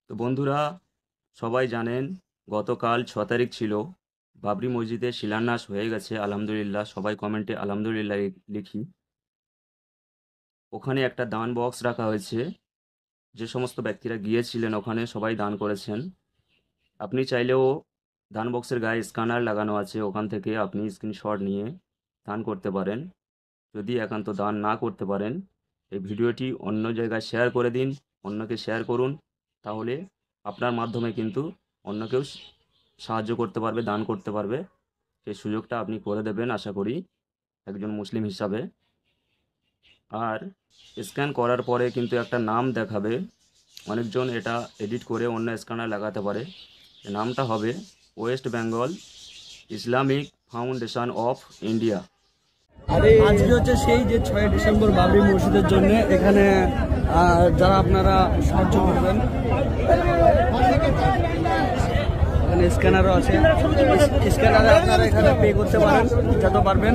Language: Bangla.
তো বন্ধুরা, সবাই জানেন গতকাল 6 তারিখ ছিল। বাবরি মসজিদের শিলান্যাস হয়ে গেছে আলহামদুলিল্লাহ। সবাই কমেন্টে আলহামদুলিল্লাহ লিখি। ওখানে একটা দান বক্স রাখা হয়েছে। যে সমস্ত ব্যক্তিরা গিয়েছিলেন ওখানে সবাই দান করেছেন। আপনি চাইলেও দান বক্সের গায়ে স্ক্যানার লাগানো আছে, ওখান থেকে আপনি স্ক্রিনশট নিয়ে দান করতে পারেন। যদি একান্ত দান না করতে পারেন, এই ভিডিওটি অন্য জায়গায় শেয়ার করে দিন, অন্যকে শেয়ার করুন। তাহলে আপনার মাধ্যমে কিন্তু অন্য কেউ সাহায্য করতে পারবে, দান করতে পারবে। সেই সুযোগটা আপনি করে দেবেন আশা করি, একজন মুসলিম হিসাবে। আর স্ক্যান করার পরে কিন্তু একটা নাম দেখাবে। অনেকজন এটা এডিট করে অন্য স্ক্যানার লাগাতে পারে। নামটা হবে West Bengal Islamic foundation of India. আজকে হচ্ছে সেই যে 6 ডিসেম্বর বাবরি মসজিদের জন্য এখানে যারা আপনারা সাহায্য করবেন, এখানে স্ক্যানারও আছে। স্ক্যানারে আপনারা এখানে পে করতে পারেন যত পারবেন।